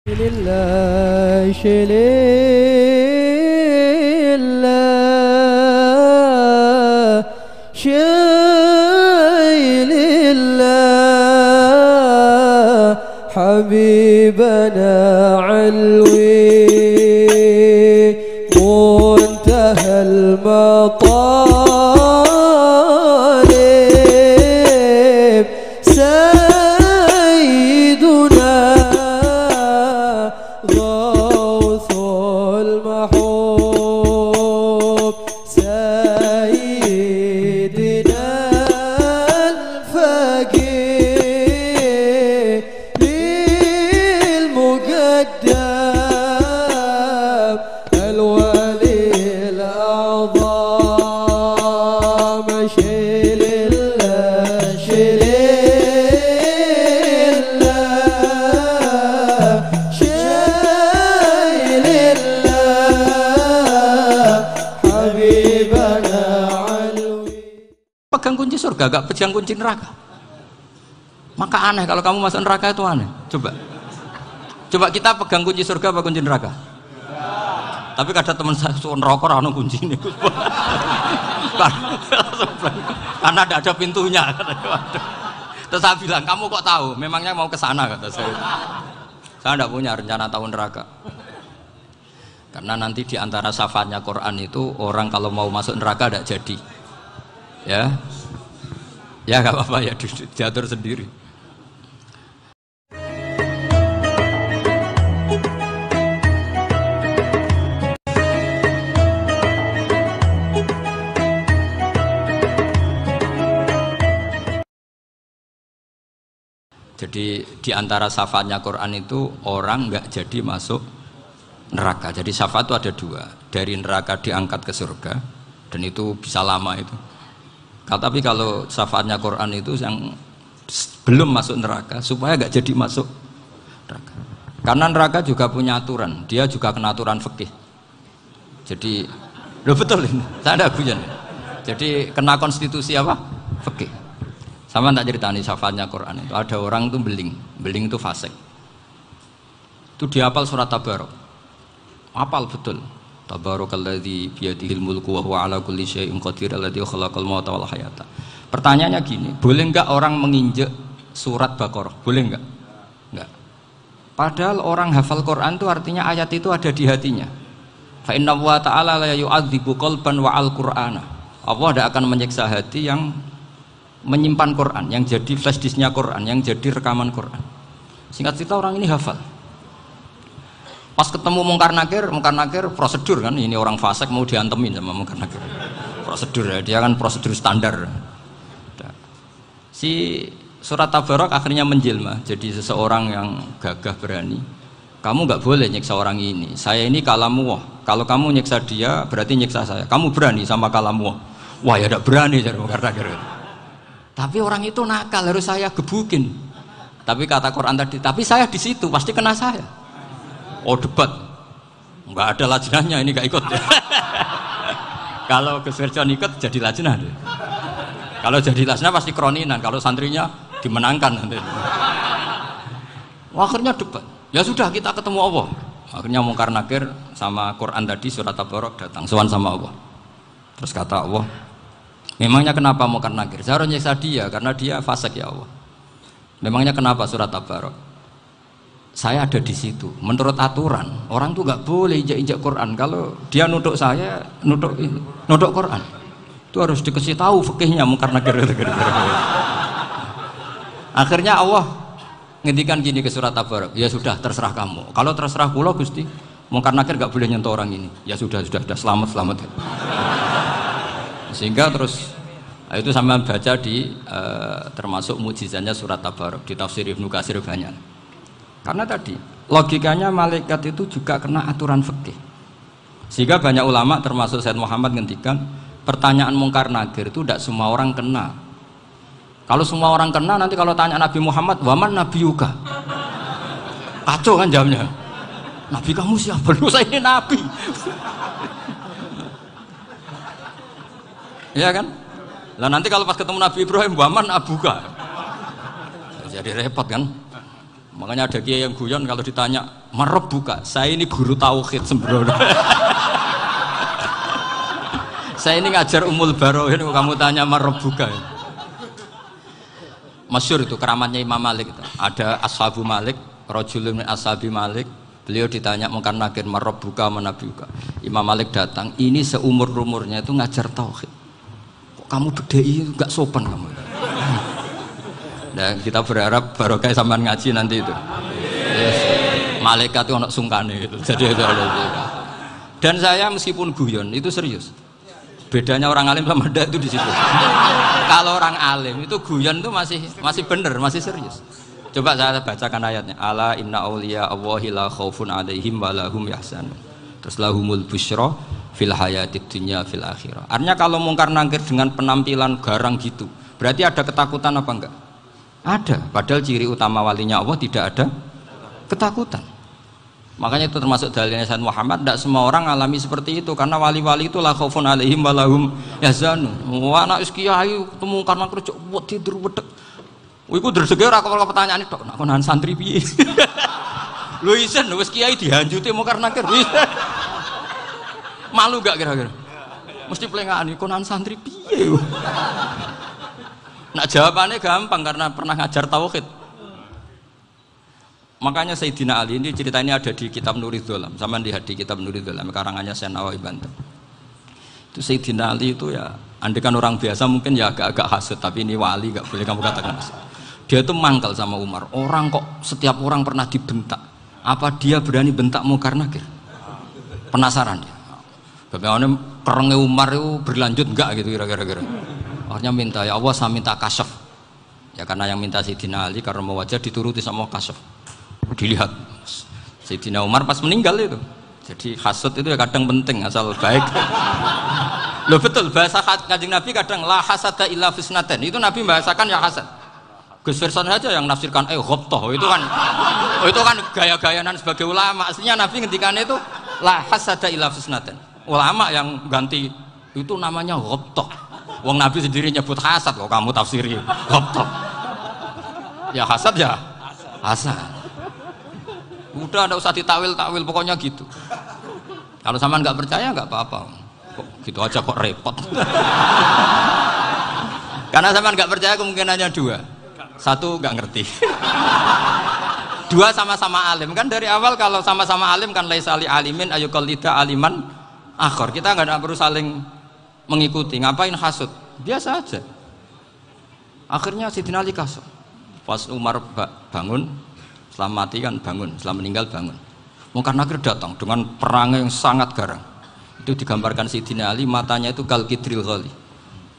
لله لله شيء لله حبيبنا علوي منتهى المطالب سيدنا غوث المحوب سيدنا الفقيه للمقدم الولي الأعظم شيل الله شيل الله شيل الله حبيبنا علوي. Pegang kunci surga, gak pegang kunci neraka. Maka aneh kalau kamu masuk neraka itu aneh. Coba kita pegang kunci surga apa kunci neraka? Tapi kadang teman saya suka neraka ora ono kunci ini. Karena tidak ada pintunya. Terus saya bilang, kamu kok tahu? Memangnya mau ke sana kata saya. Saya tidak punya rencana tahu neraka. Karena nanti di antara syafaatnya Quran itu orang kalau mau masuk neraka tidak jadi. Ya nggak apa-apa ya, diatur sendiri. Jadi di antara syafaatnya Quran itu orang nggak jadi masuk neraka. Jadi syafaat itu ada dua, dari neraka diangkat ke surga, dan itu bisa lama itu. Tapi kalau syafaatnya Quran itu yang belum masuk neraka supaya nggak jadi masuk neraka. Karena neraka juga punya aturan, dia juga kena aturan fikih. Jadi, betul ini, saya ada guyon. Jadi kena konstitusi apa? Fikih. Sama tak ceritani syafaatnya Quran itu, ada orang itu beling itu fasik. Itu dihafal surat Tabarok, hafal betul. Tabarakalladzi biyadihil mulku wa huwa ala kulli syai'in qadir alladzi khalaqal mauta wal hayata. Pertanyaannya gini, boleh enggak orang menginjek surat Baqarah? Boleh enggak? Enggak. Padahal orang hafal Quran itu artinya ayat itu ada di hatinya. Fa inna wa ta'ala la yu'adzibu qalban wa al-Qur'ana. Allah tidak akan menyiksa hati yang menyimpan Quran, yang jadi flash disknya Quran, yang jadi rekaman Quran. Singkat cerita orang ini hafal. Pas ketemu Mungkar Nakir prosedur kan, ini orang fasik mau diantemin sama Mungkar Nakir. Prosedur ya, dia kan prosedur standar. Si surat Tabarok akhirnya menjelma jadi seseorang yang gagah berani. Kamu nggak boleh nyiksa orang ini. Saya ini kalamuwah. Kalau kamu nyiksa dia berarti nyiksa saya. Kamu berani sama kalamuwah. Wah ya tidak berani jadi Mungkar Nakir. Tapi orang itu nakal, harus saya gebukin. Tapi kata Quran tadi, tapi saya di situ pasti kena saya. Oh debat, nggak ada lajnahnya, ini nggak ikut. Kalau Gus Wirjon ikut jadi lajnah. Kalau jadi lajnah pasti kroninan, kalau santrinya dimenangkan nanti. Akhirnya debat. Ya sudah kita ketemu Allah. Akhirnya Mungkar Nakir sama Quran tadi surat Tabarok datang, sowan sama Allah. Terus kata Allah, memangnya kenapa Mungkar Nakir? Saya harus nyiksa dia karena dia fasik ya Allah. Memangnya kenapa surat Tabarok? Saya ada di situ. Menurut aturan orang tuh nggak boleh injak-injak Quran. Kalau dia nutuk saya, nutuk Quran, itu harus dikasih tahu fikihnya Mungkar Nakir. Akhirnya Allah ngendikan gini ke surat Tabarok, ya sudah terserah kamu. Kalau terserah kula Gusti, Mungkar Nakir nggak boleh nyentuh orang ini. Ya sudah selamat. Sehingga terus itu sama baca di termasuk mukjizatnya surat Tabarok di tafsir Ibnu Katsir banyak. Karena tadi logikanya malaikat itu juga kena aturan fikih. Sehingga banyak ulama termasuk Said Muhammad ngendikan pertanyaan Mungkar Nakir itu tidak semua orang kena. Kalau semua orang kena nanti kalau tanya Nabi Muhammad, waman nabiyuka? Kacau kan jamnya. Nabi kamu siapa? Lu saya ini nabi. Iya kan? Lah nanti kalau pas ketemu Nabi Ibrahim, waman abuka? Jadi repot kan? Makanya ada kiai yang guyon kalau ditanya buka, saya ini guru tauhid sembrono. Saya ini ngajar Ummul Barohin, kamu tanya buka. Masyhur itu keramatnya Imam Malik itu. Ada Ashabu Malik, rajulun min ashabi Malik. Beliau ditanya Munkar Nakir buka manabiuka. Imam Malik datang, ini seumur-umurnya itu ngajar tauhid. Kok kamu bedai enggak sopan kamu. Nah, kita berharap barokah sampean ngaji nanti itu. Yes. Malaikat itu anak sungkane itu. Jadi itu ada. Dan saya meskipun guyon itu serius. Bedanya orang alim sama ndak itu di situ. Kalau orang alim itu guyon itu masih bener, masih serius. Coba saya bacakan ayatnya. Ala inna auliya Allahi la khaufun alaihim wa lahum yahzanun. Terus lahumul busyra fil hayatid dunya fil akhirah. Artinya kalau Munkar Nakir dengan penampilan garang gitu, berarti ada ketakutan apa enggak? Ada, padahal ciri utama walinya Allah tidak ada ketakutan. Makanya itu termasuk dalilnya Sayyid Muhammad, tidak semua orang alami seperti itu, karena wali-wali itu la khaufun alaihim wa lahum yahzanun. Wah anak kiai temu karena kerja tidur wedek. Iku dreseke ora kok pertanyaan tok, nek konan santri piye? Lho isen wis kiai dihanjuti Munkar Nakir. Malu gak kira-kira? Mesti plengane konan santri piye? Nah jawabannya gampang karena pernah ngajar tauhid. Makanya Sayyidina Ali ini cerita ini ada di kitab Nurul Dholam, sama di kitab Nurul Dholam karangannya Syekh Nawawi Banten. Itu Sayyidina Ali itu ya, andekan orang biasa mungkin ya agak-agak hasut, tapi ini wali gak boleh kamu katakan hasut. Dia itu mangkal sama Umar. Orang kok setiap orang pernah dibentak, apa dia berani bentak Munkar Nakir? Penasaran dia. Bagaimana kerengnya Umar itu berlanjut enggak gitu kira-kira. Akhirnya minta, ya Allah saya minta kasyaf. Ya karena yang minta Sayyidina Ali karena mau wajah dituruti sama kasyaf. Dilihat Sayyidina Umar pas meninggal itu. Jadi hasud itu ya kadang penting asal baik. Loh betul, bahasa Kanjeng Nabi kadang la hasada illa fisnaten. Itu Nabi membahasakan ya hasad. Gus Firson saja yang nafsirkan ghobtoh itu kan gaya-gayanan sebagai ulama. Aslinya Nabi ngendikannya itu la hasada illa fisnaten. Ulama yang ganti itu namanya ghobtoh. Wong Nabi sendiri nyebut hasad kok kamu tafsiri ghobtoh. Ya hasad ya hasad. Udah enggak usah ditawil-tawil pokoknya gitu. Kalau sampean nggak percaya nggak apa-apa. Kok gitu aja kok repot. Karena sampean nggak percaya kemungkinannya dua. Satu nggak ngerti. Dua sama-sama alim kan dari awal kalau sama-sama alim kan laisa li alimin ayuqallida aliman akhir. Kita nggak perlu saling mengikuti. Ngapain hasud? Biasa aja. Akhirnya Sayyidina Ali kasut. Pas Umar bangun, setelah mati kan bangun, setelah meninggal bangun. Munkar Nakir datang dengan perangai yang sangat garang. Itu digambarkan Sayyidina Ali matanya itu kal kidril ghali.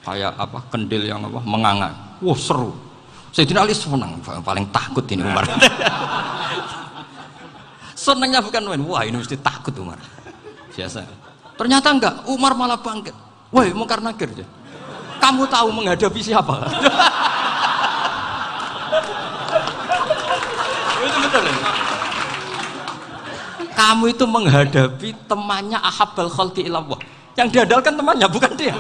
Kayak apa? Kendil yang apa? Menganga. Wah seru. Sayyidina Ali senang, paling takut ini Umar. Senangnya bukan main, wah ini mesti takut Umar. Biasa. Ternyata enggak, Umar malah bangkit. Woi Munkar Nakir, kamu tahu menghadapi siapa? Itu betul ya? Kamu itu menghadapi temannya ahabbal khalqi ilallah. Yang diandalkan temannya bukan dia.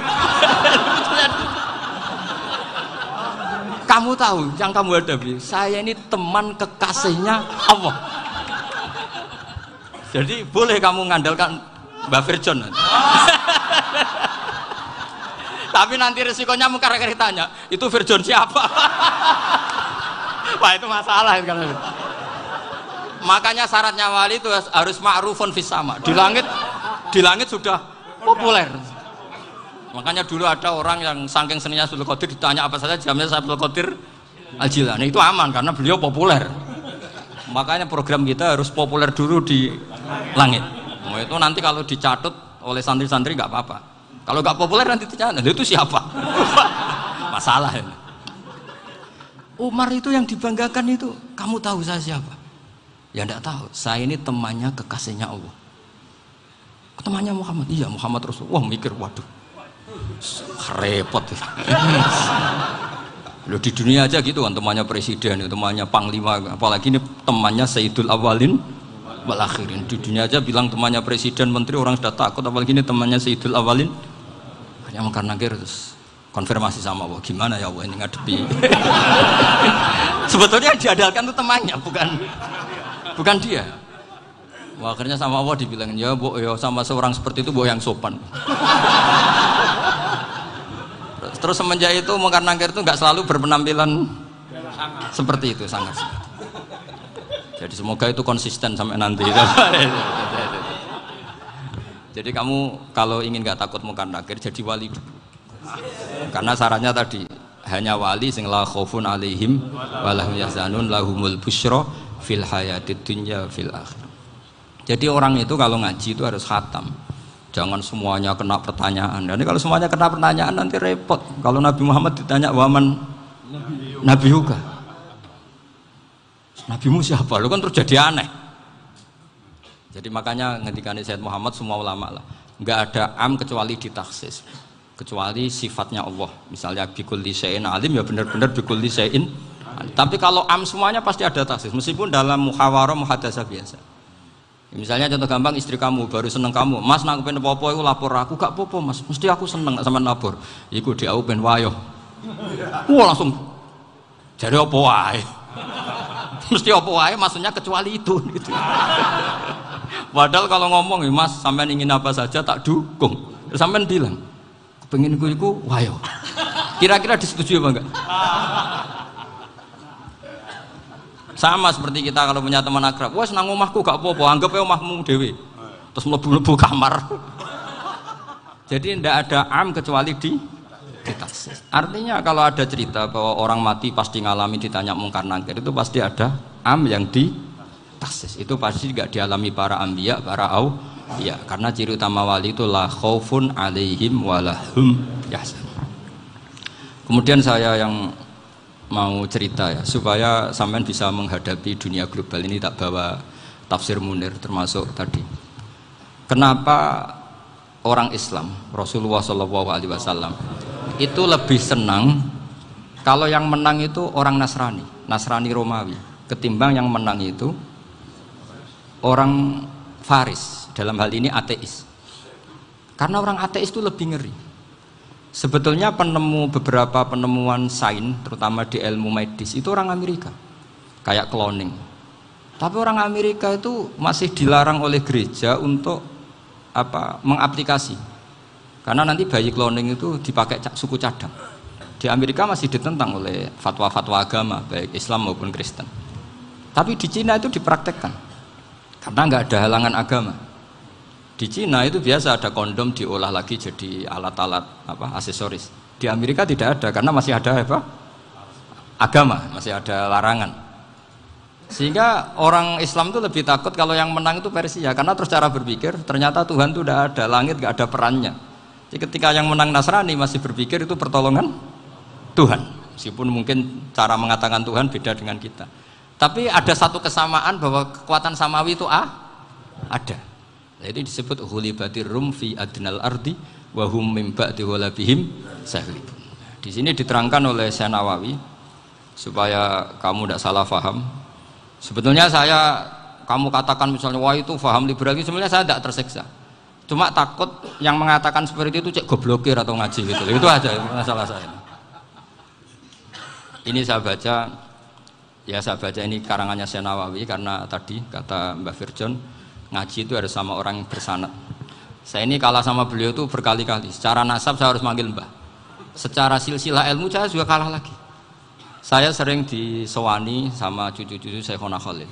Kamu tahu yang kamu hadapi, saya ini teman kekasihnya Allah. Jadi boleh kamu mengandalkan Mbak Firjon. Tapi nanti resikonya Munkar Nakir tanya, itu Firjon siapa? Wah itu masalah kan. Makanya syaratnya wali itu harus ma'rufun fis sama. Di langit sudah populer. Makanya dulu ada orang yang saking seninya Abdul Qadir ditanya apa saja jamnya Abdul Qadir Al-Jilani itu aman karena beliau populer. Makanya program kita harus populer dulu di langit. Nah, itu nanti kalau dicatut oleh santri-santri nggak apa-apa. Kalau nggak populer nanti dicatat, itu siapa? Masalah ini. Umar itu yang dibanggakan itu, kamu tahu saya siapa? Ya enggak tahu. Saya ini temannya kekasihnya Allah. Temannya Muhammad. Iya Muhammad Rasulullah. Wah mikir, waduh. Repot. Loh di dunia aja gitu kan temannya presiden, temannya panglima, apalagi ini temannya Sayyidul Awalin wal Akhirin. Di dunia aja bilang temannya presiden, menteri orang sudah takut, apalagi ini temannya Sayyidul Awalin. Hanya Munkar Nakir terus konfirmasi sama Allah, gimana ya Allah ini ngadepi. Sebetulnya yang diandalkan itu temannya, bukan dia. Wah, akhirnya sama Allah dibilang, ya bu, ya sama seorang seperti itu bu yang sopan. Terus semenjak itu Mungkar Nakir itu nggak selalu berpenampilan seperti itu, sangat. Jadi semoga itu konsisten sampai nanti. Jadi kamu kalau ingin nggak takut Mungkar Nakir, jadi wali dulu. Karena syaratnya tadi hanya wali sing la khaufun alaihim wa lahum yahzanun lahumul busyra fil hayatid dunya fil akhirah. Jadi orang itu kalau ngaji itu harus khatam. Jangan semuanya kena pertanyaan. Nanti kalau semuanya kena pertanyaan nanti repot. Kalau Nabi Muhammad ditanya waman Nabi juga. Nabimu siapa? Lu kan terus jadi aneh. Jadi makanya ngendikane Sayyid Muhammad semua ulama lah, nggak ada am kecuali ditaksis. Kecuali sifatnya Allah. Misalnya bikulli syai'in alim ya benar-benar bikulli syai'in. Tapi kalau am semuanya pasti ada taksis meskipun dalam muhawarah muhadasah biasa. Misalnya contoh gampang, istri kamu baru seneng kamu, mas nak pengen apa-apa itu lapor aku, gak apa-apa mas, mesti aku seneng sama lapor. Iku dia aku pengen wayo. Wah langsung jadi apa wae. Mesti apa wae maksudnya kecuali itu gitu. Padahal kalau ngomong mas sampean ingin apa saja tak dukung. Sampean bilang pengen iku wayo. Kira-kira disetujui apa enggak? Sama seperti kita kalau punya teman akrab, wes nang omahku gak apa-apa, anggap ya omahmu dewe. Terus mlebu-mlebu kamar. Jadi tidak ada am kecuali ditaksis. Artinya kalau ada cerita bahwa orang mati pasti ngalami ditanya Mungkar Nakir, itu pasti ada am yang ditaksis. Itu pasti gak dialami para anbiya, para auliya. Karena ciri utama wali itu la khaufun alaihim walahum yahzanun. Kemudian saya yang mau cerita ya supaya sampean bisa menghadapi dunia global ini, tak bawa tafsir Munir termasuk tadi. Kenapa orang Islam Rasulullah SAW itu lebih senang kalau yang menang itu orang Nasrani Romawi ketimbang yang menang itu orang Faris, dalam hal ini ateis. Karena orang ateis itu lebih ngeri. Sebetulnya beberapa penemuan sains terutama di ilmu medis itu orang Amerika, kayak cloning. Tapi orang Amerika itu masih dilarang oleh gereja untuk mengaplikasi, karena nanti bayi cloning itu dipakai suku cadang. Di Amerika masih ditentang oleh fatwa-fatwa agama baik Islam maupun Kristen. Tapi di Cina itu dipraktekkan karena nggak ada halangan agama. Di Cina itu biasa ada kondom diolah lagi jadi alat-alat aksesoris. Di Amerika tidak ada karena masih ada agama, masih ada larangan. Sehingga orang Islam itu lebih takut kalau yang menang itu Persia, karena terus cara berpikir ternyata Tuhan itu tidak ada, langit nggak ada perannya. Jadi ketika yang menang Nasrani masih berpikir itu pertolongan Tuhan, meskipun mungkin cara mengatakan Tuhan beda dengan kita. Tapi ada satu kesamaan bahwa kekuatan samawi itu ada. Jadi disebut ghulibatir rum fi adnal ardi wa hum min ba'di ghalabihim sahlibun. Di sini diterangkan oleh Syekh Nawawi supaya kamu tidak salah paham. Sebetulnya kamu katakan misalnya wah itu paham liberal, sebenarnya saya tidak tersiksa. Cuma takut yang mengatakan seperti itu cek goblokir atau ngaji gitu. Itu aja masalah saya. Ini saya baca ini karangannya Syekh Nawawi karena tadi kata Mbah Firjon ngaji itu harus sama orang bersanad. Saya ini kalah sama beliau itu berkali-kali. Secara nasab saya harus manggil Mbah. Secara silsilah ilmu saya juga kalah lagi. Saya sering disewani sama cucu-cucu Syekhona Khalil.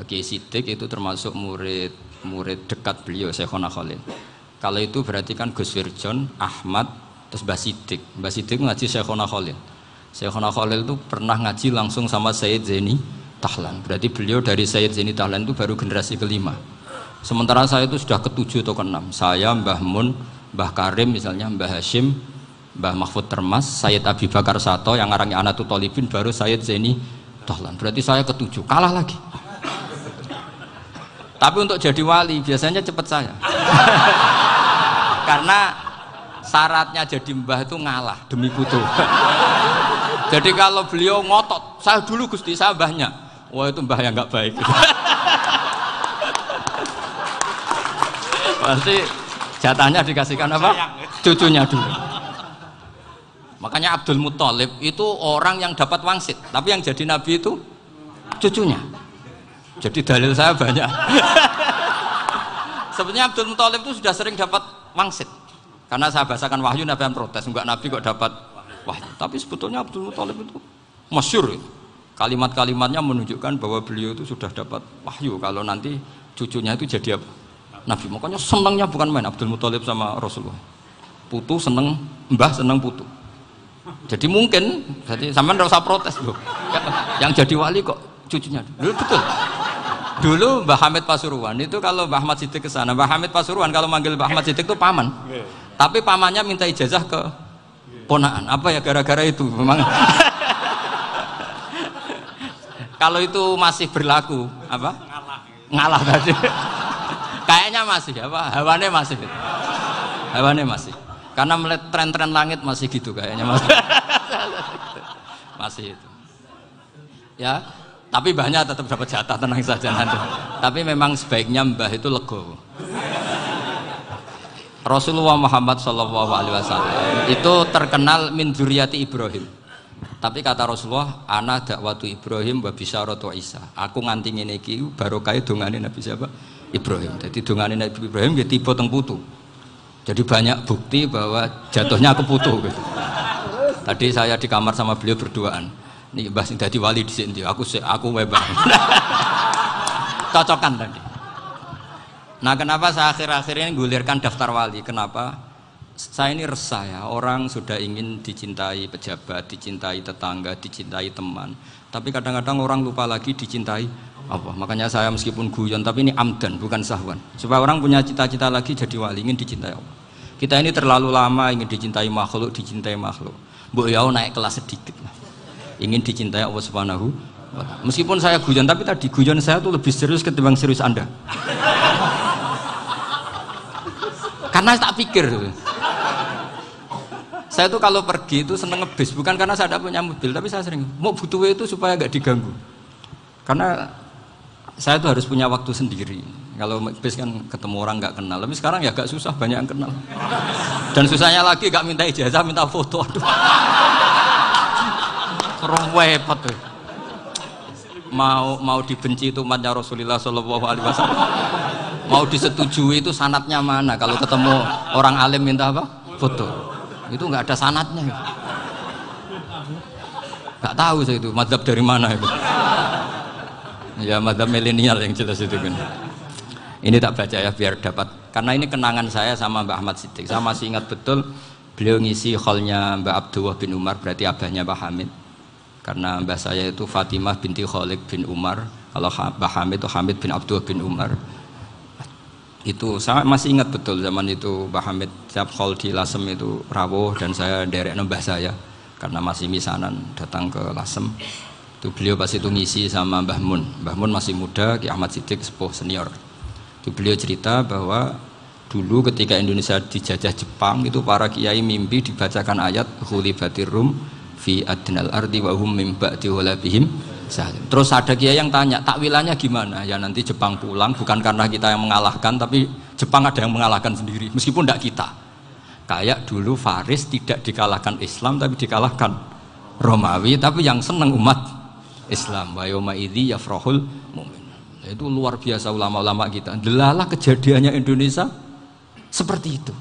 Kiai Siddiq itu termasuk murid dekat beliau Syekhona Khalil. Kalau itu berarti kan Gus Firjon, Ahmad, terus Mbah Siddiq. Mbah Siddiq ngaji Syekhona Khalil. Syekhona Khalil itu pernah ngaji langsung sama Sayyid Zaini Tahlan. Berarti beliau dari Sayyid Zaini Tahlan itu baru generasi kelima. Sementara saya itu sudah ke-7 atau ke-6. Saya, Mbah Mun, Mbah Karim misalnya, Mbah Hashim, Mbah Mahfud Termas, Sayyid Abi Bakar Sato yang ngarangnya Anatul Thalibin, baru Sayyid Zaini Tahlan. Berarti saya ke-7, kalah lagi. Tapi untuk jadi wali biasanya cepat saya. Karena syaratnya jadi mbah itu ngalah demi putu. Jadi kalau beliau ngotot, saya dulu Gusti, saya mbahnya. Wah itu mbah yang nggak baik. Pasti jatahnya dikasihkan apa? Cucunya dulu. Makanya Abdul Muthalib itu orang yang dapat wangsit, tapi yang jadi nabi itu cucunya. Jadi dalil saya banyak. Sebenarnya Abdul Muthalib itu sudah sering dapat wangsit. Karena saya bahasakan wahyu, Nabi yang protes, enggak nabi kok dapat wahyu. Tapi sebetulnya Abdul Muthalib itu masyhur. Kalimat-kalimatnya menunjukkan bahwa beliau itu sudah dapat wahyu kalau nanti cucunya itu jadi apa? Nabi. Makanya senangnya bukan main Abdul Muthalib sama Rasulullah. Putu seneng, mbah seneng putu. Jadi mungkin, jadi sampean enggak usah protes loh. Yang jadi wali kok cucunya. Dulu betul. Dulu Mbah Hamid Pasuruan itu kalau Mbah Ahmad Siddiq ke sana, Mbah Hamid Pasuruan kalau manggil Mbah Ahmad Siddiq itu paman. Tapi pamannya minta ijazah ke ponakan. Apa ya gara-gara itu memang. Kalau itu masih berlaku, apa? Ngalah tadi. Kayaknya masih apa? Hawane masih. Hawane masih. Karena melihat tren-tren langit masih gitu kayaknya masih. Masih itu. Ya, tapi mbahnya tetap dapat jatah, tenang saja nanti. Tapi memang sebaiknya mbah itu legowo. Rasulullah Muhammad SAW itu terkenal min dzurriyyati Ibrahim. Tapi kata Rasulullah, ana dakwatu Ibrahim wa bisyaratu Isa. Aku nganti ngene iki barokah dongane Nabi siapa? Ibrahim. Jadi dongane Nabi Ibrahim nggih tiba teng putu. Jadi banyak bukti bahwa jatuhnya ke putu gitu. Tadi saya di kamar sama beliau berduaan. Nih Mbah sing dadi wali dhisik ndi? Aku webah. Cocokan tadi. Nah, kenapa saya akhir-akhir ini gulirkan daftar wali? Kenapa? Saya ini resah ya, orang sudah ingin dicintai pejabat, dicintai tetangga, dicintai teman. Tapi kadang-kadang orang lupa lagi dicintai Allah. Makanya saya meskipun guyon, tapi ini amdan, bukan sahwan. Supaya orang punya cita-cita lagi jadi wali, ingin dicintai Allah. Kita ini terlalu lama ingin dicintai makhluk. Mbok ya naik kelas sedikit lah. Ingin dicintai Allah Subhanahu wa Ta'ala. Meskipun saya guyon, tapi tadi guyon saya tuh lebih serius ketimbang serius Anda. Karena tak pikir. Saya tuh kalau pergi itu seneng ngebis, bukan karena saya tidak punya mobil, tapi saya sering mau butuh itu supaya nggak diganggu. Karena saya tuh harus punya waktu sendiri. Kalau ngebis kan ketemu orang nggak kenal, tapi sekarang ya agak susah, banyak yang kenal. Dan susahnya lagi nggak minta ijazah, minta foto. Aduh, repot tuh. Mau dibenci itu umatnya Rasulullah SAW. Mau disetujui itu sanatnya mana? Kalau ketemu orang alim minta apa? Foto. Itu nggak ada sanatnya. Nggak tahu saya itu mazhab dari mana itu. Ya mazhab milenial yang jelas itu kan. Ini tak baca ya biar dapat. Karena ini kenangan saya sama Mbak Ahmad Siddiq. Saya masih ingat betul beliau ngisi hallnya Mbak Abdullah bin Umar, berarti abahnya Mbak Hamid. Karena mbah saya itu Fatimah binti Khalid bin Umar. Kalau Mbak Hamid itu Hamid bin Abdullah bin Umar. Itu saya masih ingat betul zaman itu Mbah Hamid tiap hall di Lasem itu rawuh dan saya derek mbah saya karena masih misanan datang ke Lasem. Itu beliau pas itu ngisi sama Mbah Mun. Mbah Mun masih muda, Ki Ahmad Siddiq sepuh senior. Itu beliau cerita bahwa dulu ketika Indonesia dijajah Jepang itu para kiai mimpi dibacakan ayat ghulibatir rum fi adnal ardi wa hum min ba'di ghalabihim. Terus ada kiai yang tanya, takwilannya gimana? Ya nanti Jepang pulang, bukan karena kita yang mengalahkan, tapi Jepang ada yang mengalahkan sendiri, meskipun tidak kita. Kayak dulu Faris tidak dikalahkan Islam, tapi dikalahkan Romawi, tapi yang senang umat Islam. Wa yauma idzi yafrahul mu'min. Itu luar biasa ulama-ulama kita. Delalah kejadiannya Indonesia seperti itu.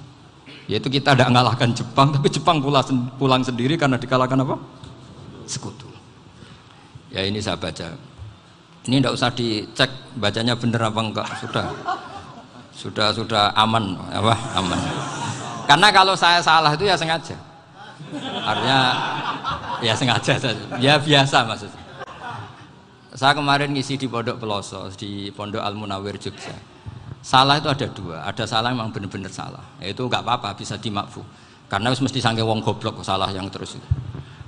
Yaitu kita tidak mengalahkan Jepang, tapi Jepang pulang sendiri karena dikalahkan apa? Sekutu. Ya ini saya baca. Ini tidak usah dicek bacanya benar apa enggak, sudah aman apa? Aman. Karena kalau saya salah itu ya sengaja. Artinya ya sengaja saja. Ya biasa maksudnya. Saya kemarin ngisi di Pondok Peloso, di Pondok Al Munawir Jogja. Salah itu ada dua. Ada salah memang benar-benar salah. Itu enggak apa-apa, bisa dimakfu. Karena mesti sangke wong goblok salah yang terus itu.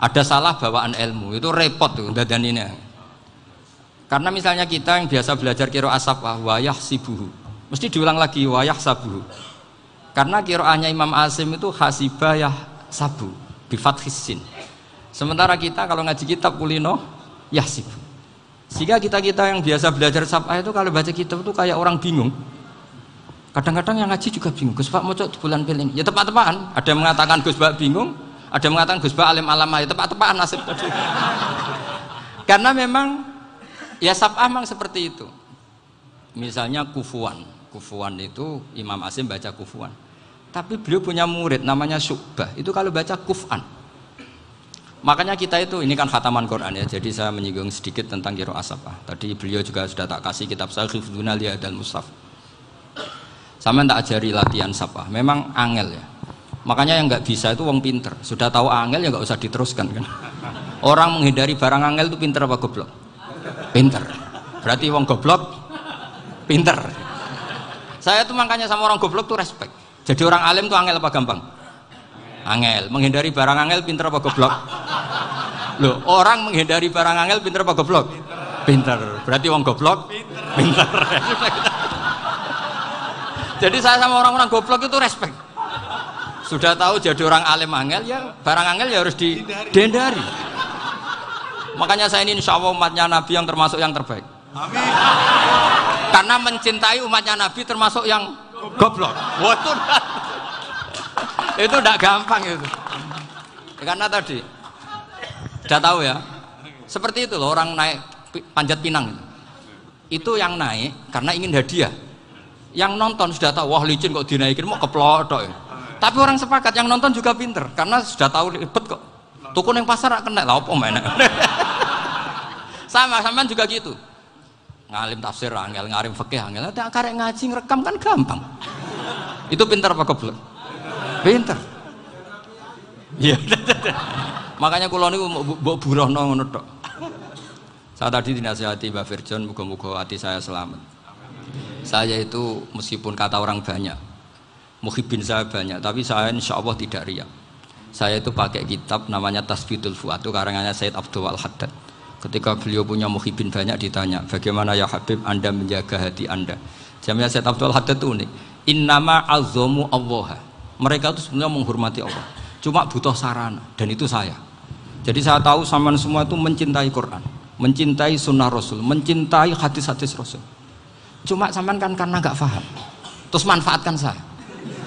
Ada salah bawaan ilmu, itu repot tuh dadan ini. Karena misalnya kita yang biasa belajar qiraah safah wayah sibuhu, mesti diulang lagi wayah sabuhu. Karena qiraahnya Imam Asim itu hasibah yah sabu bi fathis sin. Sementara kita kalau ngaji kitab kulino yahsibu. Sehingga kita yang biasa belajar safah itu kalau baca kitab itu kayak orang bingung. Kadang-kadang yang ngaji juga bingung. Gus Pak mau bulan pilih. Ya tepat-tepatan. Ada yang mengatakan Gus Pak bingung. Ada yang mengatakan Gus Ba alim alamah, ya tepat-tepat nasib tadi. Karena memang ya sab'ah memang seperti itu. Misalnya kufuan itu Imam Asim baca kufuan. Tapi beliau punya murid namanya Syu'bah. Itu kalau baca kuf'an. Makanya kita itu, ini kan khataman Quran ya. Jadi saya menyinggung sedikit tentang qiraah sab'ah. Tadi beliau juga sudah tak kasih kitab saya Hifdzuna Liyadal Mushaf. Sama tak ajari latihan sab'ah. Memang angel ya. Makanya yang nggak bisa itu wong pinter. Sudah tahu angel ya nggak usah diteruskan kan. Orang menghindari barang angel itu pinter apa goblok? Pinter. Berarti wong goblok pinter. Saya tuh makanya sama orang goblok tuh respect. Jadi orang alim tuh angel apa gampang? Angel. Menghindari barang angel pinter apa goblok? Loh, orang menghindari barang angel pinter apa goblok? Pinter. Berarti wong goblok pinter. Jadi saya sama orang-orang goblok itu respect. Sudah tahu jadi orang alim angel ya barang angel ya harus dihindari. Makanya saya ini insya Allah umatnya Nabi yang termasuk yang terbaik. Amin. Karena mencintai umatnya Nabi termasuk yang goblok. Waduh, itu tidak gampang itu. Karena tadi sudah tahu ya. Seperti itu loh orang naik panjat pinang itu yang naik karena ingin hadiah. Yang nonton sudah tahu wah licin kok dinaikin mau keplodok ya. Tapi orang sepakat yang nonton juga pinter karena sudah tahu ribet kok. Tukun yang pasar kena lah apa mainnya. Sama juga gitu. Ngalim tafsir angel, ngalim fikih angel, tak karek ngaji ngerekam kan gampang. Itu pintar apa goblok? Pintar. Iya. Makanya kula niku mbok burohno ngono tok. Saya tadi dinasihati Mbak Firjon, muga-muga hati saya selamat. Saya itu meskipun kata orang banyak, muhibbin saya banyak, tapi saya insya Allah tidak riya. Saya itu pakai kitab namanya Tasbitul Fuad, itu karangannya Said Abdul Al-Haddad. Ketika beliau punya muhibbin banyak ditanya, bagaimana ya Habib Anda menjaga hati Anda? Jamnya Said Abdul Haddad itu unik. Innama azzamu Allah. Mereka itu sebenarnya menghormati Allah. Cuma butuh sarana dan itu saya. Jadi saya tahu sampean semua itu mencintai Quran, mencintai sunnah Rasul, mencintai hadis-hadis Rasul. Cuma sampean kan karena nggak paham. Terus manfaatkan saya.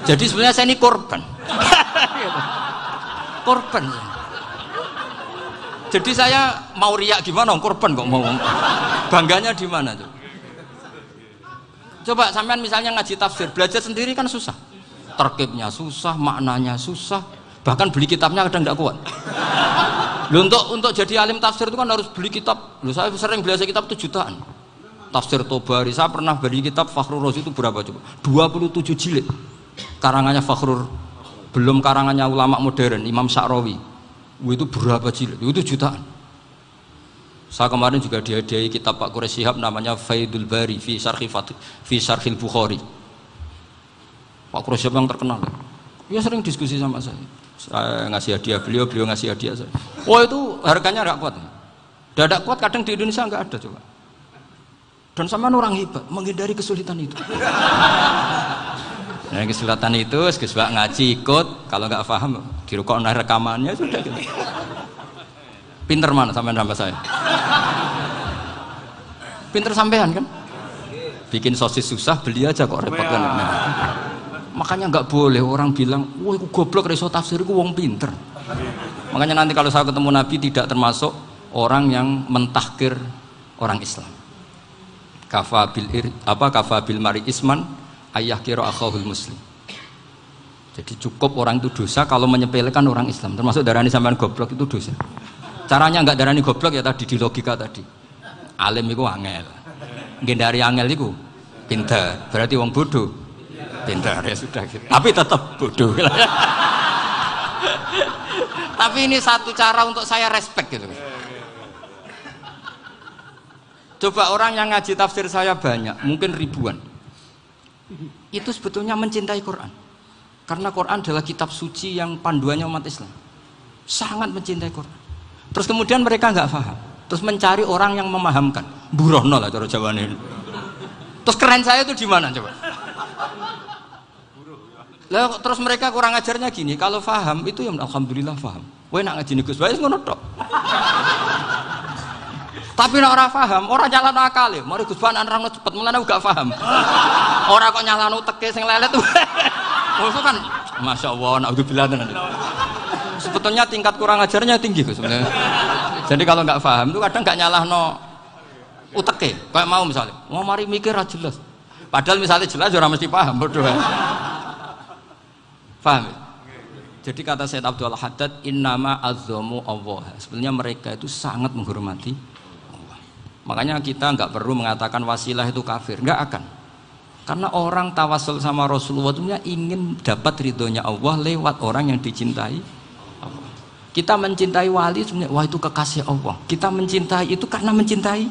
Jadi sebenarnya saya ini korban. Korban. Jadi saya mau riak gimana, korban kok mau bangganya di mana tuh? Coba sampean misalnya ngaji tafsir, belajar sendiri kan susah, terkibnya susah, maknanya susah, bahkan beli kitabnya kadang tidak kuat. Loh, untuk jadi alim tafsir itu kan harus beli kitab. Loh, saya sering belajar kitab itu jutaan. Tafsir Tobari, saya pernah beli kitab Fakhrur Razi itu berapa coba? 27 jilid. Karangannya Fakhrur, belum karangannya ulama modern, Imam Sya'rawi. Itu berapa jilid? Itu jutaan. Saya kemarin juga dihadiahi kitab Pak Quraish Shihab namanya Faidul Bari fi Syarhil Bukhari. Pak Quraish Shihab yang terkenal. Dia sering diskusi sama saya. Saya ngasih hadiah beliau ngasih hadiah saya. Oh itu harganya nggak kuat. Tidak kuat kadang di Indonesia nggak ada coba. Dan sama orang hebat menghindari kesulitan itu. Nah, kesulitan itu, Gus Bak ngaji ikut, kalau nggak paham dirukok rekamannya sudah gitu. Pinter mana sampean sama saya? Pinter sampean kan? Bikin sosis susah, beli aja kok repot kan. Nah, makanya nggak boleh orang bilang, wah aku goblok reso tafsir, aku wong pinter. Makanya nanti kalau saya ketemu Nabi tidak termasuk orang yang mentahkir orang Islam. Kafabil mari isman ayah kira akhahul muslim. Jadi cukup orang itu dosa kalau menyepelekan orang Islam, termasuk darani sampean goblok itu dosa. Caranya enggak darani goblok ya tadi di logika tadi. Alim itu angel. Ngendari angel itu pinter. Berarti wong bodoh. Pinter ya sudah gitu. Tapi tetap bodoh. Tapi ini satu cara untuk saya respect gitu. Coba orang yang ngaji tafsir saya banyak, mungkin ribuan. Itu sebetulnya mencintai Quran. Karena Quran adalah kitab suci yang panduannya umat Islam. Sangat mencintai Quran. Terus kemudian mereka nggak paham. Terus mencari orang yang memahamkan. Burohno lah cara Jawa ini. Terus keren saya itu di mana coba? Lah terus mereka kurang ajarnya gini, kalau paham itu ya alhamdulillah paham. Kowe nak ngaji Gus Bae ngono tok. Tapi nek ora paham, ora nyalano akale. Mari Gus Bae nerangno cepet, mulane gak paham. Ora kok nyalano teke sing lelet tuh. Oh kan Masya Allah, naudzubillah tenan. Sebetulnya tingkat kurang ajarnya tinggi Gus sebenarnya. Jadi kalau nggak paham itu kadang nggak nyalahno uteke. Kayak mau misalnya, mau mari mikir aja jelas. Padahal misalnya jelas orang mesti paham bodoh. Paham? Jadi kata Sayyid Abdul Haddad, innama azzamu Allah. Sebenarnya mereka itu sangat menghormati Allah. Makanya kita nggak perlu mengatakan wasilah itu kafir, nggak akan. Karena orang tawasul sama Rasulullah itu ingin dapat ridhonya Allah lewat orang yang dicintai Allah. Kita mencintai wali sebenarnya, wah itu kekasih Allah. Kita mencintai itu karena mencintai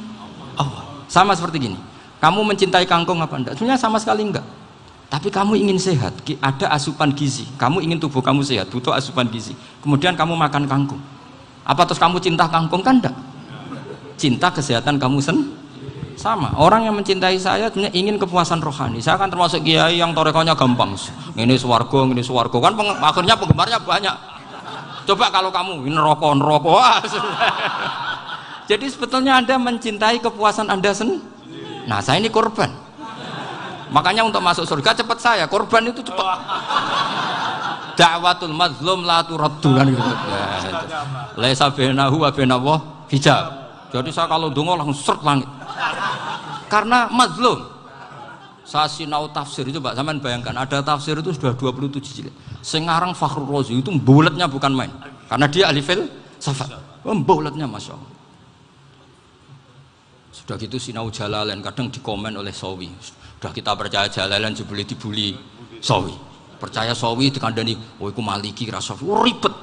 Allah. Sama seperti gini, kamu mencintai kangkung apa enggak? Sebenarnya sama sekali enggak. Tapi kamu ingin sehat, ada asupan gizi. Kamu ingin tubuh kamu sehat, butuh asupan gizi. Kemudian kamu makan kangkung. Apa terus kamu cinta kangkung? Kan enggak. Cinta kesehatan kamu sama. Orang yang mencintai saya sebenarnya ingin kepuasan rohani. Saya kan termasuk kiai yang torekonya gampang. Ini swarga, kan akhirnya penggemarnya banyak. Coba kalau kamu ini neraka. Jadi sebetulnya Anda mencintai kepuasan Anda sendiri. Nah, saya ini korban. Makanya untuk masuk surga cepat saya, korban itu cepat. Da'watul mazlum la turaddu kan gitu. Laisa bainahu wa bainallah hijab. Jadi saya kalau donga langsung seret langit. Karena mazlum. Saya sinau tafsir itu Pak, sampean bayangkan ada tafsir itu sudah 27 jilid. Sing ngarang Fakhrul Razi itu bulatnya bukan main. Karena dia ahli filsafat. Bulatnya Masya Allah. Sudah gitu sinau Jalalain kadang dikomen oleh Sawi. Sudah kita percaya Jalalain boleh dibully Sawi. Percaya Sawi dikandani, oh iku Maliki rasa ribet.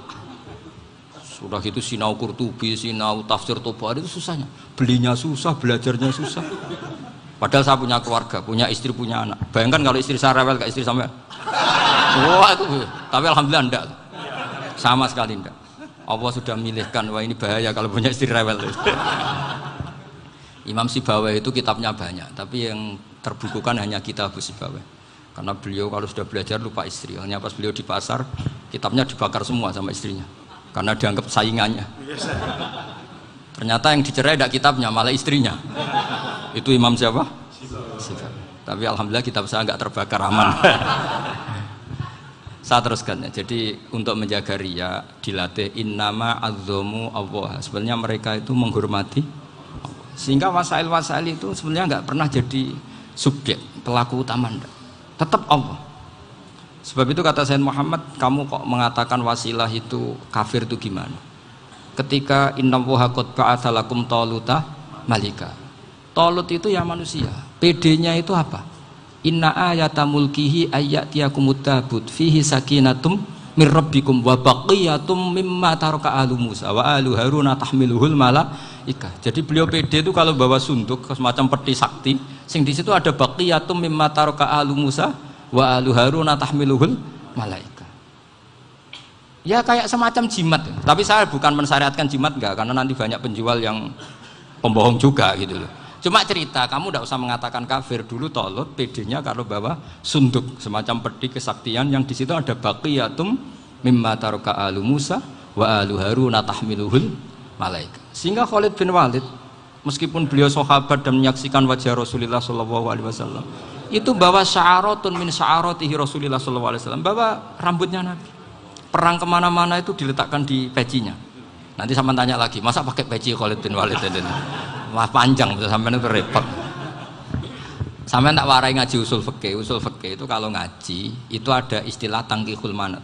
Sudah gitu sinau Qurtubi, sinau tafsir Tobari itu susahnya. Belinya susah, belajarnya susah. Padahal saya punya keluarga, punya istri, punya anak. Bayangkan kalau istri saya rewel kayak istri sampai. Wah itu, tapi alhamdulillah enggak. Sama sekali enggak. Allah sudah milihkan, wah ini bahaya kalau punya istri rewel. Imam Sibawai itu kitabnya banyak, tapi yang terbukukan hanya kitab Sibawai. Karena beliau kalau sudah belajar lupa istri. Hanya pas beliau di pasar, kitabnya dibakar semua sama istrinya. Karena dianggap saingannya. Ternyata yang dicerai tidak kitabnya, malah istrinya. Itu Imam siapa? Sibawai. Tapi alhamdulillah kitab saya nggak terbakar, aman. Saya teruskan ya. Jadi untuk menjaga riya dilatih innama azzamu Allah. Sebenarnya mereka itu menghormati, sehingga wasail itu sebenarnya nggak pernah jadi subjek pelaku utama, tetap Allah. Sebab itu kata Sayyid Muhammad, kamu kok mengatakan wasilah itu kafir itu gimana? Ketika innallaha qad ba'atsa lakum taluta malika. Talut itu ya manusia. PD-nya itu apa? Inna ayata mulkihi ayyatiyakumut tabut fihi sakinatum mir rabbikum wa baqiyatum mimma taraka alu Musa wa alu Haruna tahmiluhul malaika. Jadi beliau PD itu kalau bawa sunduk semacam peti sakti, sing di situ ada baqiyatum mimma taraka alu Musa wa alu Haruna tahmiluhul malaika. Ya kayak semacam jimat. Tapi saya bukan mensyariatkan jimat enggak, karena nanti banyak penjual yang pembohong juga gitu loh. Cuma cerita, kamu tidak usah mengatakan kafir. Dulu Talut PD-nya kalau bawa sunduk semacam peti kesaktian yang di situ ada baqiyatum mimma taraka alu Musa wa alu Haruna tahmiluhul malaika. Sehingga Khalid bin Walid meskipun beliau sahabat dan menyaksikan wajah Rasulullah SAW, itu bawa sya'aratun min sya'aratihi Rasulullah SAW, bawa rambutnya Nabi. Perang kemana-mana itu diletakkan di pecinya. Nanti sama tanya lagi, masa pakai peci Khalid bin Walid ini? Wah panjang, sampai itu repot. Sampai tak warai ngaji usul fikih. Usul fikih itu kalau ngaji itu ada istilah tangkihul manat.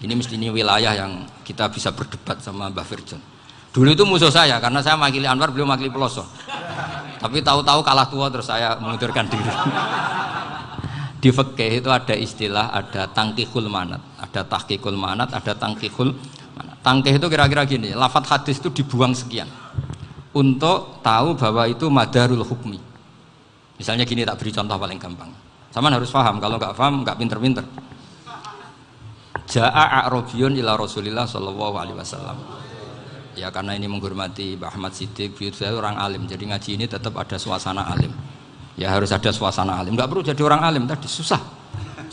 Ini mesti ini wilayah yang kita bisa berdebat sama Mbah Firjon. Dulu itu musuh saya karena saya makili Anwar, beliau makili Peloso. Tapi tahu-tahu kalah tua terus saya mengundurkan diri. Di fikih itu ada istilah, ada tangkihul manat, ada tahqiqul manat, ada tangkihul manat. Tangkih itu kira-kira gini, lafadz hadis itu dibuang sekian untuk tahu bahwa itu madarul hukmi. Misalnya gini, tak beri contoh paling gampang. Sama harus paham, kalau nggak paham nggak pinter-pinter. Ja'a a'rabiyun ila Rasulillah sallallahu alaihi wasallam. Ya karena ini menghormati Mbah Ahmad Siddiq, saya orang alim, jadi ngaji ini tetap ada suasana alim. Ya harus ada suasana alim. Nggak perlu jadi orang alim tadi, susah.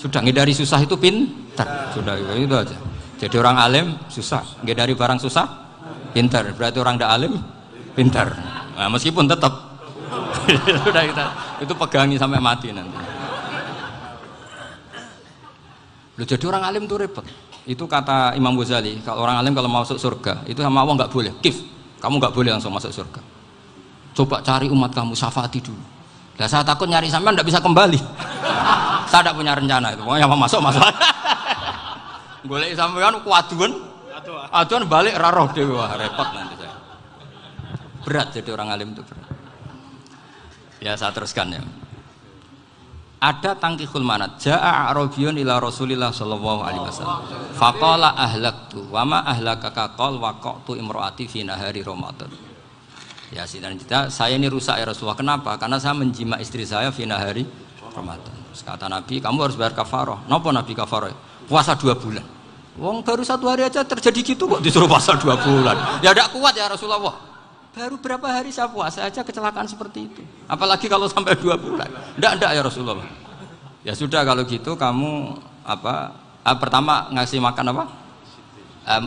Sudah ngedari susah itu pintar. Sudah itu aja. Jadi orang alim susah, ngedari barang susah pintar. Berarti orang tidak alim pintar. Nah, meskipun tetap sudah kita itu pegangi sampai mati nanti. Loh, jadi orang alim tuh repot. Itu kata Imam Ghazali, kalau orang alim kalau mau masuk surga itu sama Allah nggak boleh. Kif, kamu nggak boleh langsung masuk surga. Coba cari umat kamu, syafaati dulu. Nah, saya takut nyari sampean nggak bisa kembali. Saya tidak punya rencana itu. Pokoknya masuk. Golek sampean kuaduan balik raroh dewe, wah repot nanti saya. Berat jadi orang alim itu berat. Ya saya teruskan ya. Ada tangkihul manat. Ja'a A'rabiyun ila Rasulillah sallallahu alaihi wasallam. Faqala ahlaktu wa ma ahlakaka qal waqa'tu imraati fi nahari Ramadan. Ya dan kita saya ini rusak ya Rasulullah. Kenapa? Karena saya menjima istri saya fi nahari Ramadan. Terus kata Nabi, kamu harus bayar kafarah. Napa Nabi kafarah? Puasa 2 bulan. Wong baru 1 hari aja terjadi gitu kok disuruh puasa 2 bulan. Ya tidak kuat ya Rasulullah. Baru berapa hari saya puasa aja kecelakaan seperti itu. Apalagi kalau sampai 2 bulan. Tidak ya Rasulullah. Ya sudah kalau gitu kamu pertama ngasih makan apa?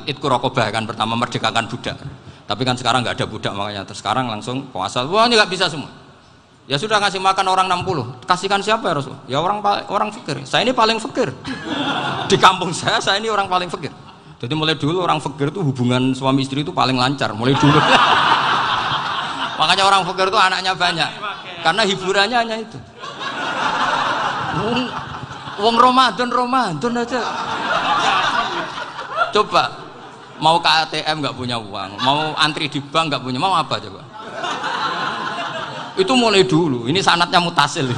Itqu raqabah kan pertama merdekakan budak. Tapi kan sekarang nggak ada budak makanya terus sekarang langsung puasa. Wah ini nggak bisa semua. Ya sudah ngasih makan orang 60. Kasihkan siapa ya Rasulullah? Ya orang fakir. Saya ini paling fakir. Di kampung saya ini orang paling fakir. Jadi mulai dulu orang fakir itu hubungan suami istri itu paling lancar mulai dulu. Makanya orang fakir itu anaknya banyak karena hiburannya hanya itu. Wong Ramadan aja. Coba mau ke ATM nggak punya uang, mau antri di bank nggak punya, mau apa coba? Itu mulai dulu. Ini sanatnya mutasil.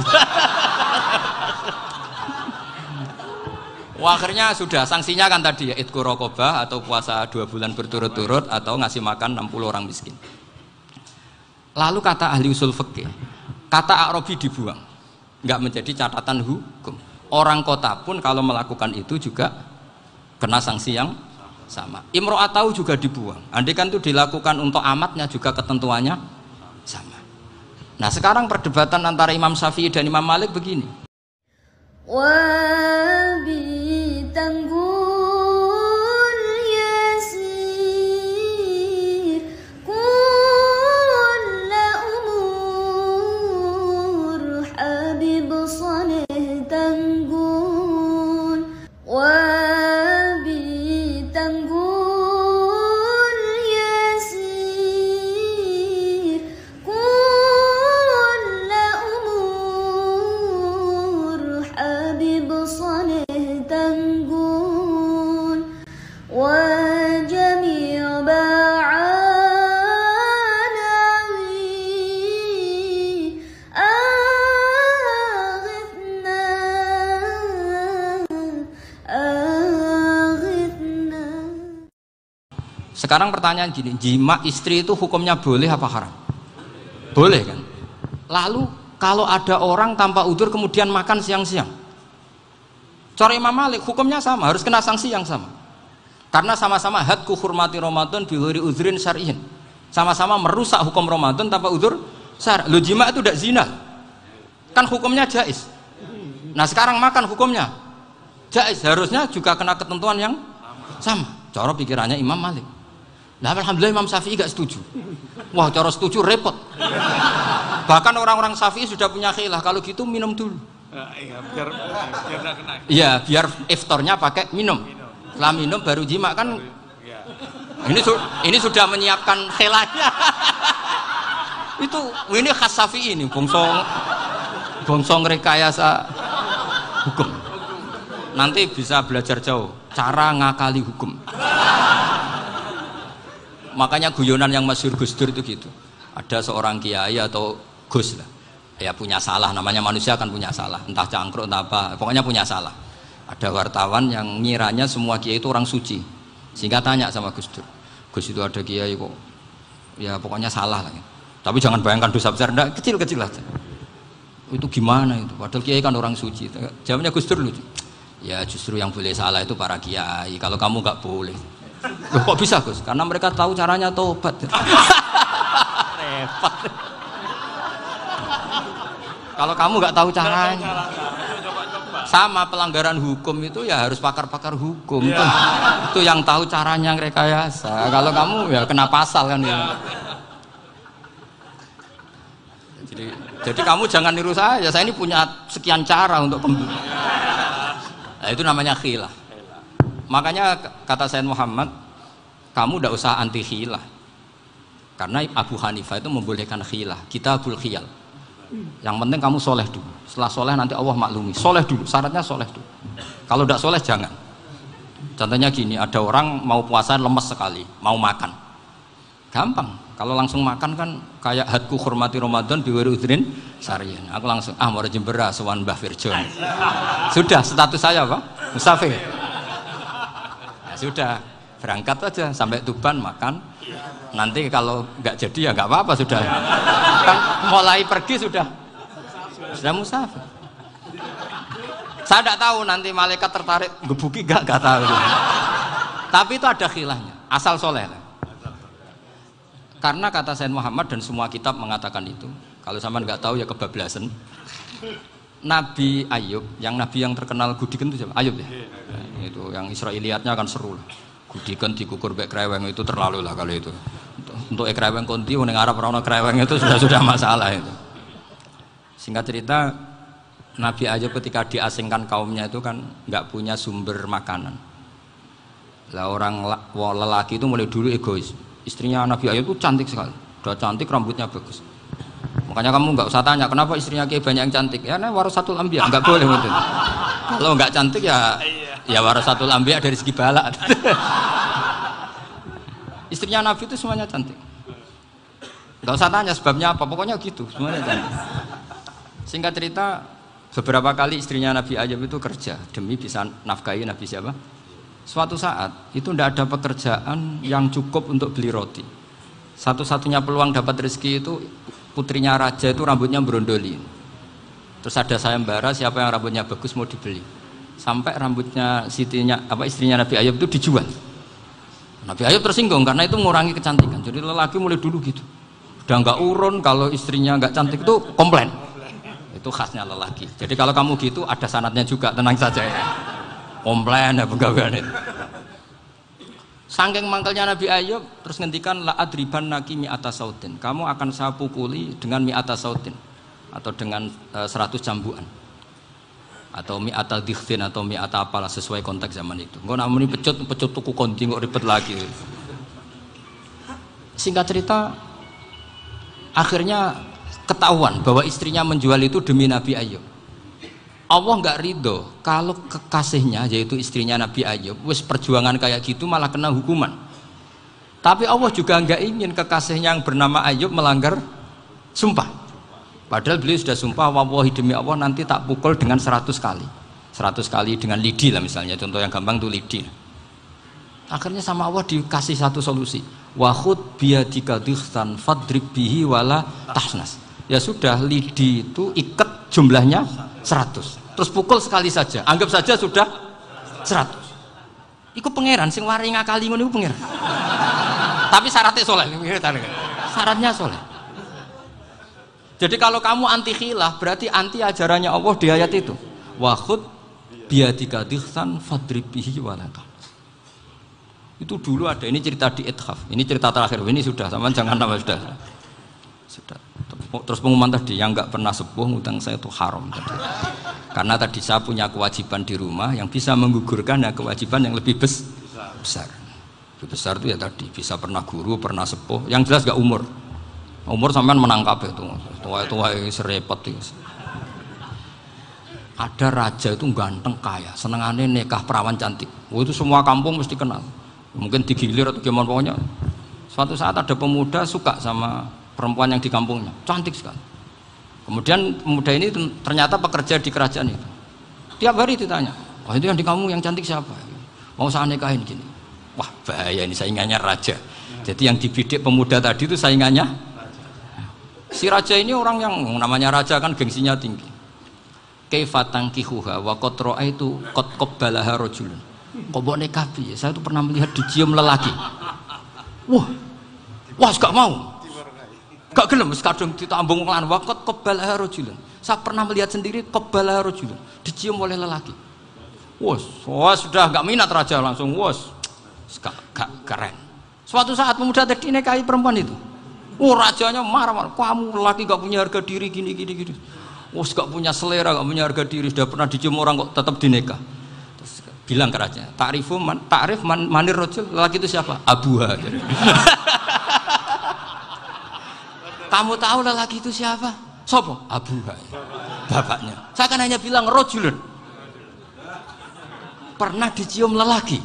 Wah, akhirnya sudah sanksinya kan tadi ya itqu raqabah atau puasa 2 bulan berturut-turut atau ngasih makan 60 orang miskin. Lalu kata ahli usul fikih, kata A'rabi dibuang, nggak menjadi catatan hukum. Orang kota pun kalau melakukan itu juga kena sanksi yang sama. Imro'atau juga dibuang. Andai kan itu dilakukan untuk amatnya juga ketentuannya sama. Nah sekarang perdebatan antara Imam Syafi'i dan Imam Malik begini. Sekarang pertanyaan gini, jima istri itu hukumnya boleh apa haram? Boleh kan? Lalu kalau ada orang tanpa udzur kemudian makan siang-siang, cara Imam Malik hukumnya sama, harus kena sanksi yang sama. Karena sama-sama hadku hurmati Ramadan bi ghairi udzrin syar'iyyin. Sama-sama merusak hukum Ramadan tanpa udzur syar'i. Lo jima itu tidak zina. Kan hukumnya jaiz. Nah, sekarang makan hukumnya jaiz, harusnya juga kena ketentuan yang sama. Cara pikirannya Imam Malik. Nah, alhamdulillah Imam Syafi'i gak setuju. Wah, cara setuju repot. Bahkan orang-orang Syafi'i sudah punya khilaf, kalau gitu minum dulu. Iya, biar gak kena. Iya, biar iftarnya pakai minum. Setelah minum baru jima kan. Ini sudah menyiapkan khilafnya. Ini khas Syafi'i ini, bongsong rekayasa hukum. Nanti bisa belajar jauh cara ngakali hukum. Makanya guyonan yang masyhur Gus Dur itu gitu. Ada seorang kiai atau Gus lah, ya punya salah, namanya manusia kan punya salah, entah cangkruk entah apa, pokoknya punya salah. Ada wartawan yang ngiranya semua kiai itu orang suci, sehingga tanya sama Gus Dur, Gus itu ada kiai kok, ya pokoknya salah lah. Tapi jangan bayangkan dosa besar, enggak, kecil-kecil aja. Itu gimana itu? Padahal kiai kan orang suci. Jawabnya Gus Dur lucu. Ya justru yang boleh salah itu para kiai. Kalau kamu nggak boleh. Loh, kok bisa Gus? Karena mereka tahu caranya tobat. Repot. Kalau kamu nggak tahu caranya, sama pelanggaran hukum itu ya harus pakar-pakar hukum. Itu yang tahu caranya rekayasa. Kalau kamu ya kena pasal kan ya. Jadi kamu jangan niru saya. Saya ini punya sekian cara untuk kembali. Nah, itu namanya khilaf. Makanya kata Sayyid Muhammad, kamu tidak usah anti khilah. Karena Abu Hanifah itu membolehkan khilah, kitabul khiyal. Yang penting kamu soleh dulu. Setelah soleh nanti Allah maklumi. Soleh dulu, syaratnya soleh dulu. Kalau tidak soleh jangan. Contohnya gini, ada orang mau puasa lemes sekali, mau makan. Gampang. Kalau langsung makan kan kayak hadku hormati Ramadan biwiri udrin sarian. Aku langsung mau jembera sowan Mbah Firjon. Sudah status saya apa? Musafir. Ya sudah, berangkat aja sampai Tuban makan. Nanti kalau nggak jadi ya nggak apa-apa sudah. Kan mulai pergi sudah musafir. Saya tidak tahu nanti malaikat tertarik gebuki nggak tahu. Tapi itu ada khilahnya, asal soleh. Karena kata Sayyid Muhammad dan semua kitab mengatakan itu. Kalau sama nggak tahu ya kebablasan. Nabi Ayub, yang nabi yang terkenal Gudiken itu siapa? Ayub ya. Nah, itu yang Israiliyatnya kan seru lah. Gudiken dikukur bek kreweng itu terlalu lah kalau itu. Untuk kreweng konti, ning Arab ora ono kreweng itu sudah masalah itu. Singkat cerita, Nabi Ayub ketika diasingkan kaumnya itu kan nggak punya sumber makanan. Lah orang lelaki itu mulai dulu egois. Istrinya Nabi Ayub itu cantik sekali, udah cantik, rambutnya bagus. Makanya kamu nggak usah tanya kenapa istrinya Kiai banyak yang cantik. Ya, warasatul anbiya, nggak boleh gitu. Kalau nggak cantik ya warasatul anbiya dari segi balak. Istrinya Nabi itu semuanya cantik. Nggak usah tanya sebabnya apa, pokoknya gitu, semuanya cantik. Singkat cerita, beberapa kali istrinya Nabi Ayub itu kerja demi bisa nafkahi Nabi siapa? Suatu saat itu tidak ada pekerjaan yang cukup untuk beli roti. Satu-satunya peluang dapat rezeki itu putrinya raja itu rambutnya berondoli. Terus ada sayembara siapa yang rambutnya bagus mau dibeli. Sampai rambutnya istrinya Nabi Ayub itu dijual. Nabi Ayub tersinggung karena itu mengurangi kecantikan. Jadi lelaki mulai dulu gitu. Udah nggak urun kalau istrinya nggak cantik itu komplain. Itu khasnya lelaki. Jadi kalau kamu gitu ada sanadnya juga, tenang saja ya. Komplain ya pegawaian itu. Saking mangkelnya Nabi Ayub terus ngendikan la adriban naki mi'ata sautin. Kamu akan saya pukuli dengan mi'ata sautin atau dengan 100 cambukan. Atau mi'ata dikhtin atau mi'ata apalah sesuai konteks zaman itu. Engko namuni pecut tuku konti kok ribet lagi. Singkat cerita akhirnya ketahuan bahwa istrinya menjual itu demi Nabi Ayub. Allah nggak ridho kalau kekasihnya yaitu istrinya Nabi Ayub wis perjuangan kayak gitu malah kena hukuman. Tapi Allah juga nggak ingin kekasihnya yang bernama Ayub melanggar sumpah. Padahal beliau sudah sumpah, wallahi demi Allah nanti tak pukul dengan 100 kali. 100 kali dengan lidi lah misalnya, contoh yang gampang tuh lidi. Akhirnya sama Allah dikasih satu solusi. Wa khud biyadika dikhtan fadrib bihi wala tahnas. Ya sudah, lidi itu ikat jumlahnya 100. Terus pukul sekali saja, anggap saja sudah 100. Iku pangeran sing wari ngakali ngono iku pangeran. Tapi syaratnya soleh, syaratnya soleh. Jadi kalau kamu anti khilaf berarti anti ajarannya Allah di ayat itu. Wa khud biyadika dikhtan fadrib bihi wala tahnas. Itu dulu ada, ini cerita di Ithaf. Ini cerita terakhir, ini sudah, sama jangan nama sudah. Terus pengumuman tadi, yang nggak pernah sepuh ngutang saya itu haram tadi. Karena tadi saya punya kewajiban di rumah yang bisa menggugurkan ya kewajiban yang lebih besar. Lebih besar itu ya tadi, bisa pernah guru, pernah sepuh. Yang jelas nggak umur. Umur sampean menangkap itu, tua-tua serepot itu. Ada raja itu ganteng kaya, senengannya nikah perawan cantik. Itu semua kampung mesti kenal. Mungkin digilir atau gimana pokoknya. Suatu saat ada pemuda suka sama perempuan yang di kampungnya, cantik sekali. Kemudian pemuda ini ternyata pekerja di kerajaan itu. Tiap hari ditanya, oh itu yang di kampung yang cantik siapa? Mau saya nikahin gini. Wah bahaya ini, saingannya raja. Jadi yang dibidik pemuda tadi itu saingannya. Si raja ini orang yang namanya raja kan gengsinya tinggi. Kaifatang kihuha wa qad ra'aitu qad qabbalaha rajulun. Kok mbok nikah piye? Saya tuh pernah melihat dicium lelaki. Wah, gak mau. Gak gelem wis kadung ditambung lan wa qad qabbalaha rajulun. Saya pernah melihat sendiri qabbalaha rajulun, dicium oleh lelaki. Wah, sudah gak minat raja langsung gak keren. Suatu saat pemuda tadi nikahi perempuan itu. Rajanya marah-marah, kamu lelaki gak punya harga diri gini. Gak punya selera, gak punya harga diri, sudah pernah dicium orang kok tetap dinikah. Terus bilang ke raja, ta'rif manir rajul, lelaki itu siapa? Abuha. Kamu tahu lelaki itu siapa? Sopo? Abuha. Bapaknya. Saya kan hanya bilang rajulun. Pernah dicium lelaki.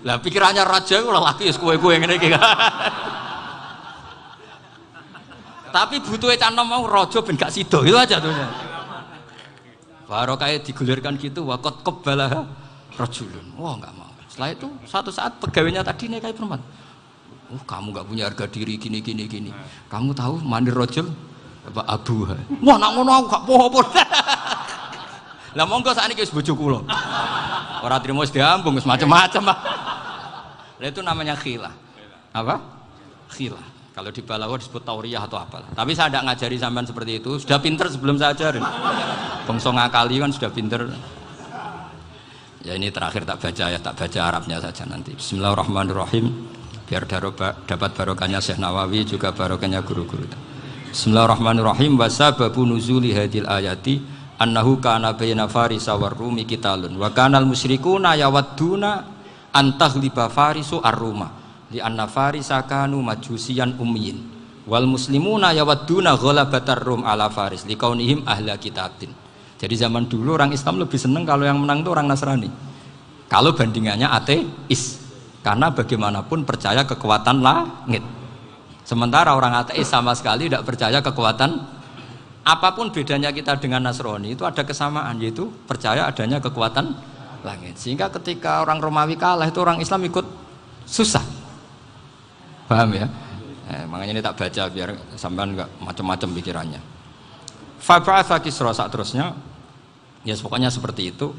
Lah pikirannya raja lelaki wis kowe-kowe ngene iki. Tapi butuhe canom mau raja ben gak sida itu aja tuh. Baru kayak digulirkan gitu, wakot kebalah rajulun. Wah nggak mau. Setelah itu satu saat pegawainya tadi nih kayak perempuan. Kamu nggak punya harga diri gini. Kamu tahu mandir rajul apa abuha? Wah nak ngono aku gak apa-apa. Lah monggo sakniki wis bojo kula. Ora trimo wis diambung wis macam-macam. Lah itu namanya khilah. Apa? Khilah. Kalau di Balawa disebut tauriyah atau apalah. Tapi saya tidak ngajari sampean seperti itu. Sudah pinter sebelum saya ajarin. Bangsa ngakali kan sudah pinter. Ya ini terakhir tak baca Arabnya saja nanti. Bismillahirrahmanirrahim. Biar dapat barokahnya Syekh Nawawi juga barokahnya guru-guru. Bismillahirrahmanirrahim. Wasababu nuzuli hadil ayati annahu kana baina farisa war rumi qitalun wa kanal musyrikuna yawadduna antaghliba farisu ar-ruma li anna farisa kanu majusiyan ummiyin wal muslimuna yawadduna ghalabatar rum ala faris liqaunihim ahla kitabin. Jadi zaman dulu orang Islam lebih senang kalau yang menang itu orang Nasrani. Kalau bandingannya ateis. Karena bagaimanapun percaya kekuatan langit. Sementara orang ateis sama sekali tidak percaya kekuatan. Apapun bedanya kita dengan Nasrani itu ada kesamaan, yaitu percaya adanya kekuatan langit. Sehingga ketika orang Romawi kalah itu orang Islam ikut susah. Paham ya? Makanya ini tak baca biar sampean enggak macam-macam pikirannya. Fab'atha Kisra saat terusnya, ya pokoknya seperti itu.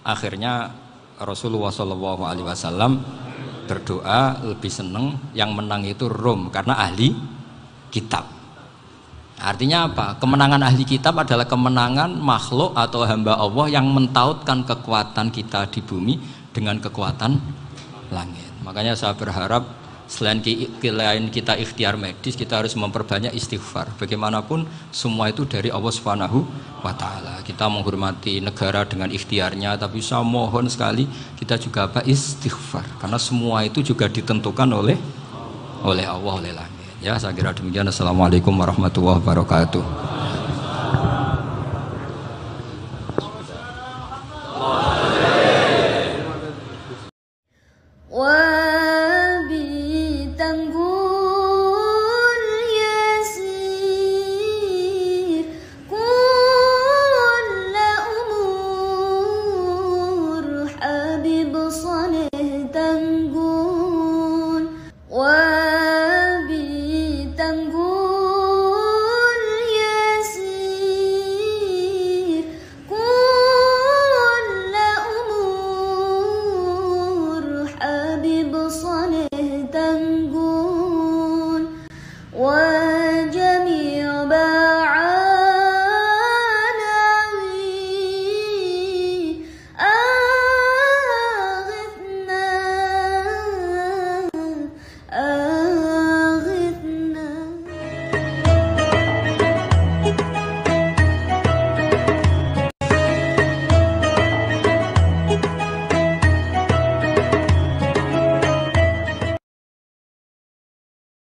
Akhirnya Rasulullah SAW berdoa lebih senang yang menang itu Rom karena ahli kitab. Artinya apa? Kemenangan ahli kitab adalah kemenangan makhluk atau hamba Allah yang mentautkan kekuatan kita di bumi dengan kekuatan langit. Makanya saya berharap selain kita ikhtiar medis, kita harus memperbanyak istighfar. Bagaimanapun semua itu dari Allah Subhanahu wa Ta'ala. Kita menghormati negara dengan ikhtiarnya, tapi saya mohon sekali kita juga istighfar, karena semua itu juga ditentukan oleh Allah, oleh langit. Ya, saya kira demikian. Assalamualaikum warahmatullahi wabarakatuh.